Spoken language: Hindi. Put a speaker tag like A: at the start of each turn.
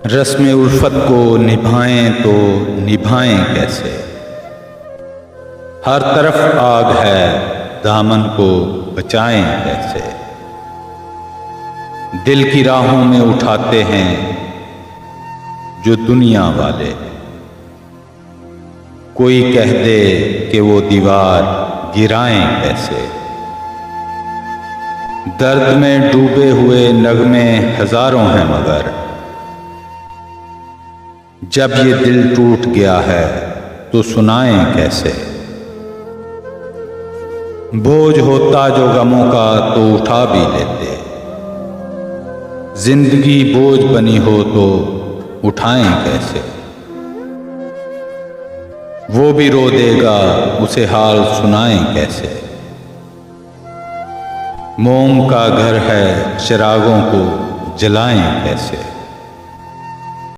A: रस्म उल्फत को निभाएं तो निभाएं कैसे। हर तरफ आग है, दामन को बचाएं कैसे। दिल की राहों में उठाते हैं जो दुनिया वाले। कोई कह दे कि वो दीवार गिराएं कैसे। दर्द में डूबे हुए नगमे हजारों हैं, मगर जब ये दिल टूट गया है तो सुनाएं कैसे। बोझ होता जो गमों का तो उठा भी लेते। जिंदगी बोझ बनी हो तो उठाएं कैसे। वो भी रो देगा, उसे हाल सुनाएं कैसे। मोम का घर है, चिरागों को जलाएं कैसे।